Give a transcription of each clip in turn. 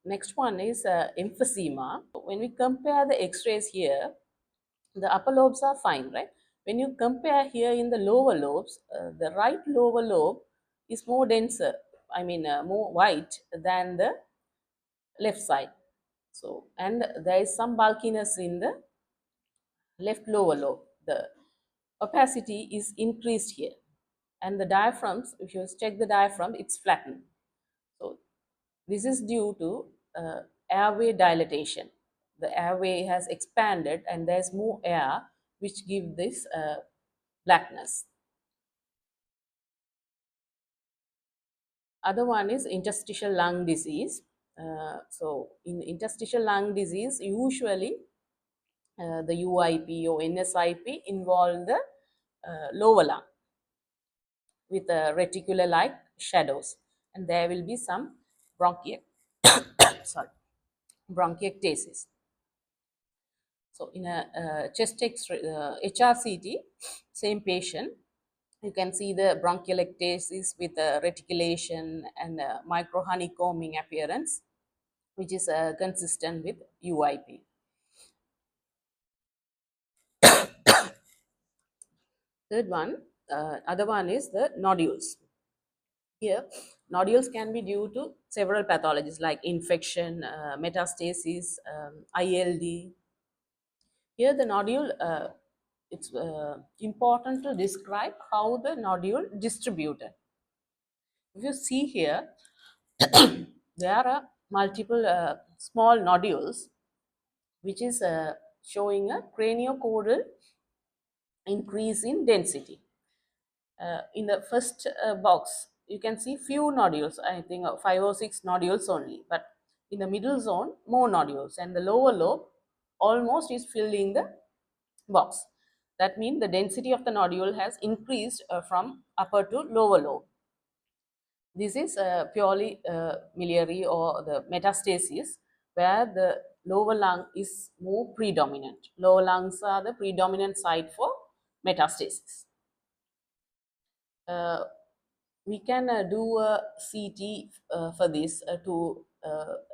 next one is emphysema. When we compare the X-rays here, the upper lobes are fine, right? When you compare here in the lower lobes, the right lower lobe is more denser, more white than the left side. So, and there is some bulkiness in the left lower lobe. The opacity is increased here. And the diaphragms, if you check the diaphragm, it's flattened. So, this is due to airway dilatation. The airway has expanded and there's more air which give this blackness. Other one is interstitial lung disease. So in interstitial lung disease, usually the UIP or NSIP involve the lower lung with reticular-like shadows, and there will be some bronchiectasis. So in a chest X-ray, HRCT, same patient, you can see the bronchial ectasis with a reticulation and a micro honeycombing appearance, which is consistent with UIP. Third one, other one is the nodules. Here, nodules can be due to several pathologies like infection, metastasis, ILD. Here, the nodule, it's important to describe how the nodule distributed. If you see here, there are multiple small nodules, which is showing a craniocaudal increase in density. In the first box, you can see few nodules, I think 5 or 6 nodules only, but in the middle zone, more nodules, and the lower lobe almost is filled in the box. That means the density of the nodule has increased from upper to lower lobe. This is purely miliary or the metastasis, where the lower lung is more predominant. Lower lungs are the predominant site for metastasis. We can do a CT for this to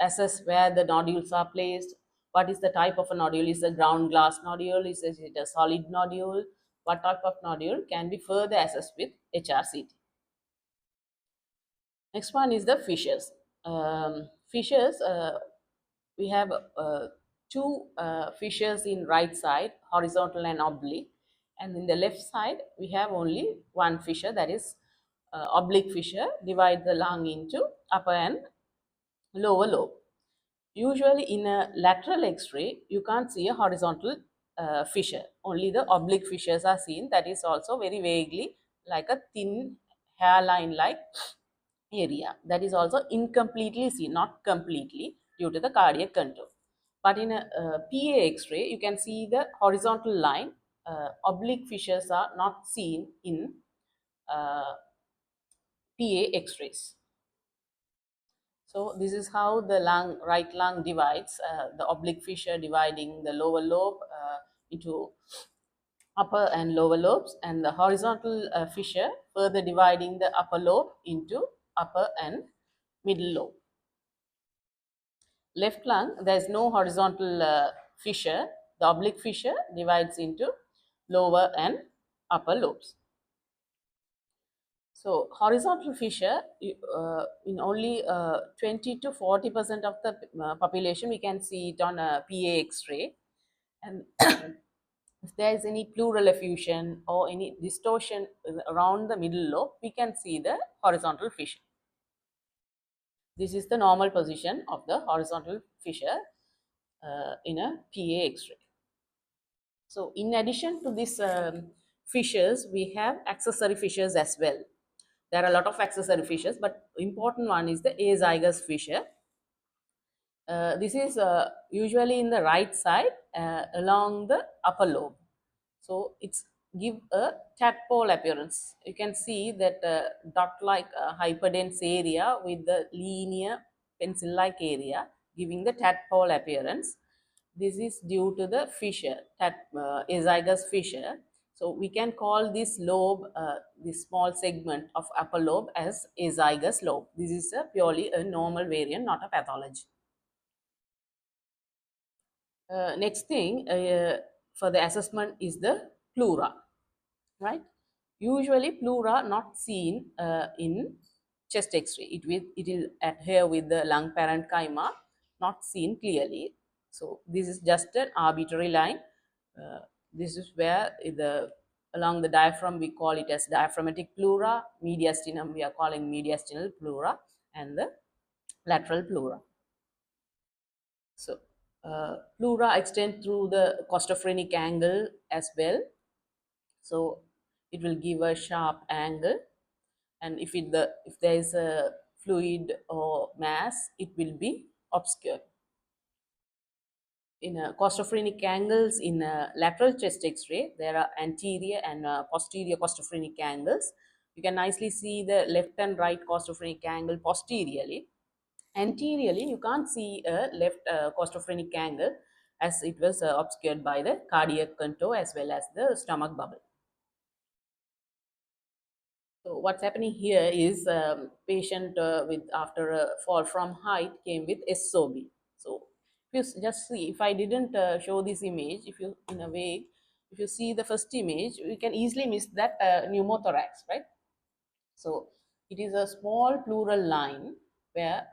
assess where the nodules are placed. What is the type of a nodule? Is it a ground glass nodule? Is it a solid nodule? What type of nodule can be further assessed with HRCT? Next one is the fissures. Fissures, we have two fissures in right side, horizontal and oblique. And in the left side, we have only one fissure, that is oblique fissure, divide the lung into upper and lower lobe. Usually in a lateral X-ray, you can't see a horizontal fissure. Only the oblique fissures are seen. That is also very vaguely like a thin hairline-like area. That is also incompletely seen, not completely, due to the cardiac contour. But in a PA X-ray, you can see the horizontal line. Oblique fissures are not seen in PA X-rays. So this is how the right lung divides, the oblique fissure dividing the lower lobe into upper and lower lobes, and the horizontal fissure further dividing the upper lobe into upper and middle lobe. Left lung, there is no horizontal fissure. The oblique fissure divides into lower and upper lobes. So horizontal fissure, in only 20 to 40% of the population, we can see it on a PA X-ray. And if there is any pleural effusion or any distortion around the middle lobe, we can see the horizontal fissure. This is the normal position of the horizontal fissure in a PA X-ray. So in addition to these fissures, we have accessory fissures as well. There are a lot of accessory fissures, but important one is the azygous fissure. This is usually in the right side along the upper lobe. So it's give a tadpole appearance. You can see that dot-like hyperdense area with the linear pencil-like area giving the tadpole appearance. This is due to the fissure, azygous fissure, So we can call this lobe, this small segment of upper lobe, as azygous lobe. This is a purely a normal variant, not a pathology. Next thing for the assessment is the pleura, right? Usually pleura not seen in chest X-ray. It will adhere with the lung parenchyma, not seen clearly. So this is just an arbitrary line. Uh, this is where the along the diaphragm we call it as diaphragmatic pleura, mediastinum we are calling mediastinal pleura, and the lateral pleura. So pleura extend through the costophrenic angle as well. So it will give a sharp angle, and if there is a fluid or mass, it will be obscured. In costophrenic angles in lateral chest X-ray, there are anterior and posterior costophrenic angles. You can nicely see the left and right costophrenic angle posteriorly. Anteriorly, you can't see a left costophrenic angle, as it was obscured by the cardiac contour as well as the stomach bubble. So what's happening here is patient with after a fall from height came with SOB. So if you just see, if I didn't show this image, if you in a way, if you see the first image, we can easily miss that pneumothorax, right? So it is a small pleural line where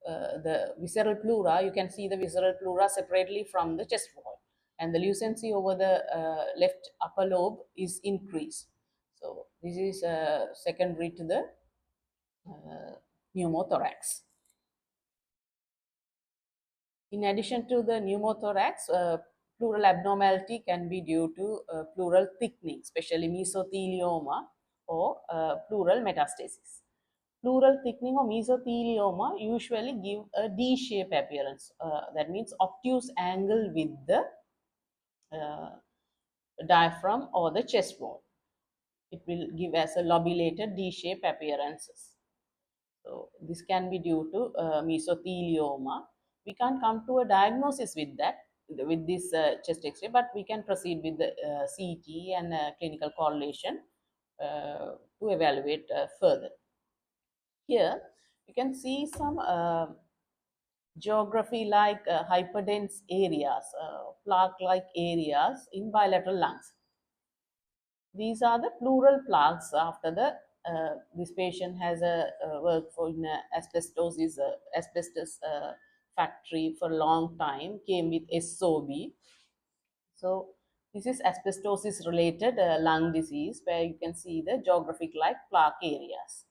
the visceral pleura, you can see the visceral pleura separately from the chest wall, and the lucency over the left upper lobe is increased. So this is secondary to the pneumothorax. In addition to the pneumothorax, pleural abnormality can be due to pleural thickening, especially mesothelioma or pleural metastasis. Pleural thickening or mesothelioma usually give a D-shaped appearance. That means obtuse angle with the uh, diaphragm or the chest wall. It will give as a lobulated D-shaped appearances. So this can be due to mesothelioma. We can't come to a diagnosis with that, with this chest X-ray, but we can proceed with the CT and clinical correlation to evaluate further. Here you can see some geography like hyperdense areas, plaque-like areas in bilateral lungs. These are the pleural plaques after the this patient has a worked for in a asbestos factory for a long time, came with SOB. So this is asbestosis related lung disease, where you can see the geographic like plaque areas.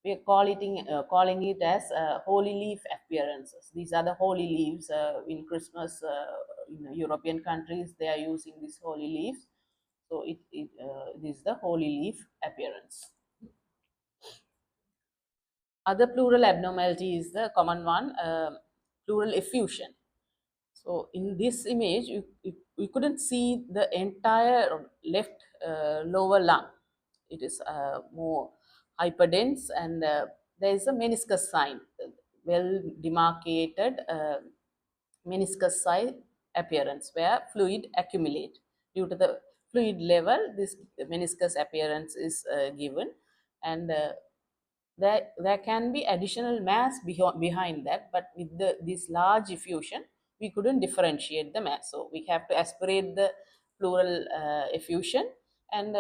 We are calling it as holy leaf appearances. These are the holy leaves in Christmas. In European countries, they are using these holy leaves. So this is the holy leaf appearance. Other pleural abnormality is the common one, pleural effusion. So in this image, you couldn't see the entire left lower lung. It is more hyperdense, and there is a meniscus sign, well demarcated meniscus side appearance where fluid accumulate. Due to the fluid level, this meniscus appearance is given, and there can be additional mass behind that, but with this large effusion, we couldn't differentiate the mass. So we have to aspirate the pleural effusion, and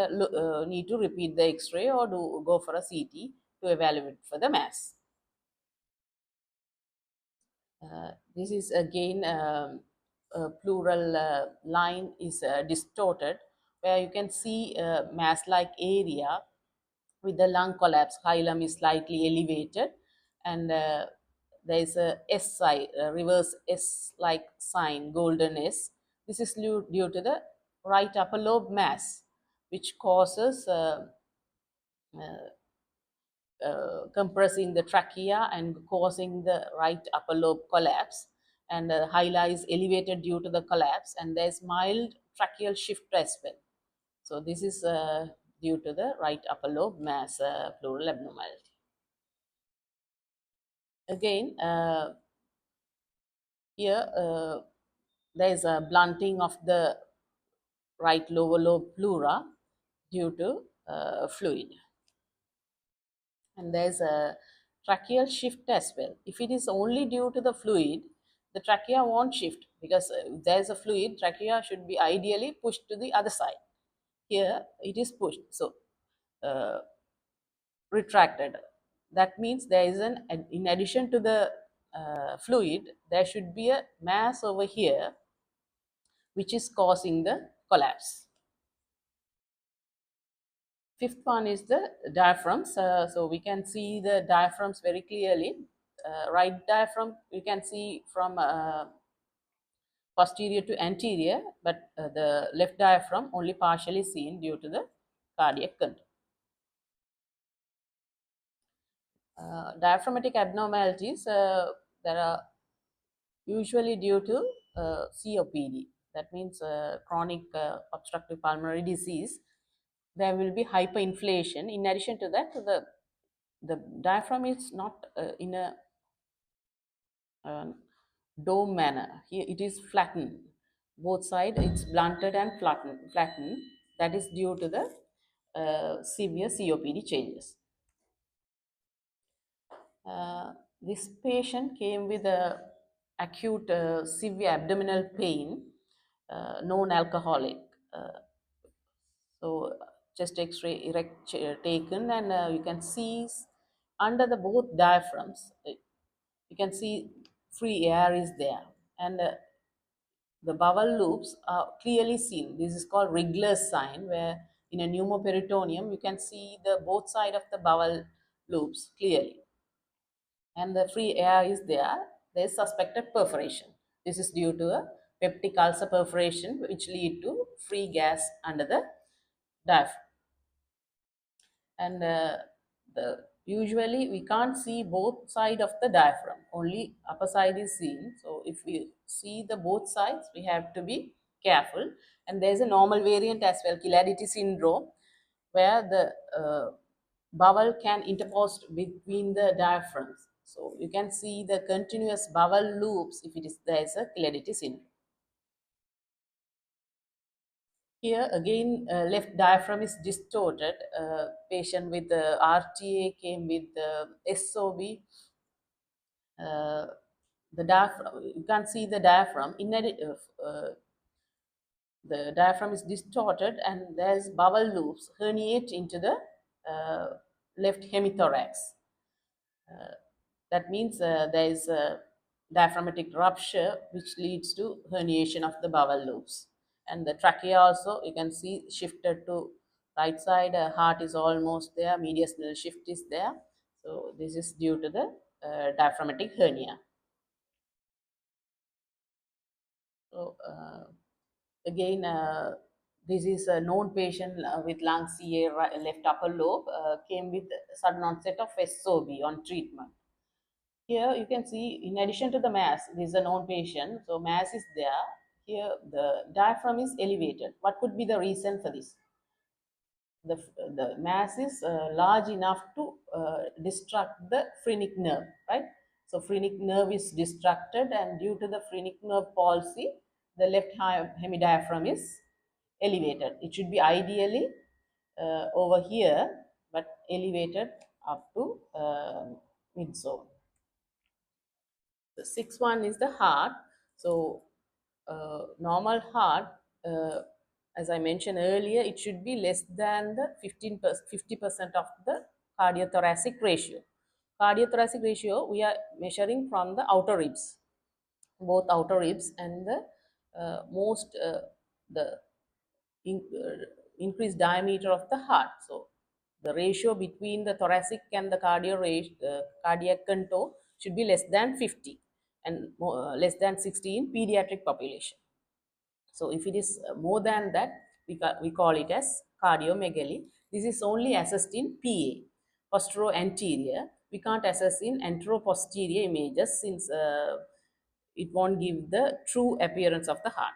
need to repeat the X-ray or go for a CT to evaluate for the mass. This is again pleural line is distorted, where you can see a mass-like area with the lung collapse. Hilum is slightly elevated, and there is a S side, reverse S-like sign, golden S. This is due to the right upper lobe mass, which causes compressing the trachea and causing the right upper lobe collapse, and hyla is elevated due to the collapse, and there's mild tracheal shift as well. So this is due to the right upper lobe mass pleural abnormality. Again, here there is a blunting of the right lower lobe pleura, due to fluid. And there's a tracheal shift as well. If it is only due to the fluid, the trachea won't shift, because if there's a fluid, trachea should be ideally pushed to the other side. Here it is pushed, so uh, retracted. That means there is in addition to the fluid, there should be a mass over here which is causing the collapse. Fifth one is the diaphragms. So we can see the diaphragms very clearly. Right diaphragm you can see from posterior to anterior, but the left diaphragm only partially seen due to the cardiac control. Diaphragmatic abnormalities, there are usually due to COPD. That means chronic obstructive pulmonary disease. There will be hyperinflation. In addition to that, the diaphragm is not in a dome manner. Here it is flattened. Both sides it's blunted and flattened. That is due to the severe COPD changes. This patient came with a acute severe abdominal pain, non-alcoholic. So chest X-ray taken, and you can see under the both diaphragms, you can see free air is there, and the bowel loops are clearly seen. This is called Wriggler's sign, where in a pneumoperitoneum you can see the both side of the bowel loops clearly, and the free air is there. There is suspected perforation. This is due to a peptic ulcer perforation, which lead to free gas under the diaphragm. And usually we can't see both side of the diaphragm, only upper side is seen. So if we see the both sides, we have to be careful. And there's a normal variant as well, Chilaiditi syndrome, where the bowel can interpose between the diaphragms. So you can see the continuous bowel loops if it is there's a Chilaiditi syndrome. Here again, left diaphragm is distorted. Patient with the RTA came with the SOB. Uh, the diaphragm, you can see the diaphragm. The diaphragm is distorted, and there's bowel loops herniate into the left hemithorax. That means there is a diaphragmatic rupture which leads to herniation of the bowel loops. And the trachea also, you can see, shifted to right side. Heart is almost there, mediastinal shift is there. So this is due to the diaphragmatic hernia. So again, this is a known patient with lung CA left upper lobe, came with sudden onset of SOB on treatment. Here you can see, in addition to the mass, this is a known patient, so mass is there. Here the diaphragm is elevated. What could be the reason for this? The mass is large enough to distract the phrenic nerve, right? So phrenic nerve is distracted, and due to the phrenic nerve palsy, the left hemidiaphragm is elevated. It should be ideally over here, but elevated up to mid zone. The sixth one is the heart. So normal heart, as I mentioned earlier, it should be less than the 50% of the cardiothoracic ratio. Cardiothoracic ratio we are measuring from the outer ribs, both outer ribs, and the the increased diameter of the heart. So the ratio between the thoracic and the cardiac contour should be less than 50, and less than 60 in pediatric population. So if it is more than that, we call it as cardiomegaly. This is only assessed in PA, postero-anterior. We can't assess in antero-posterior images, since it won't give the true appearance of the heart.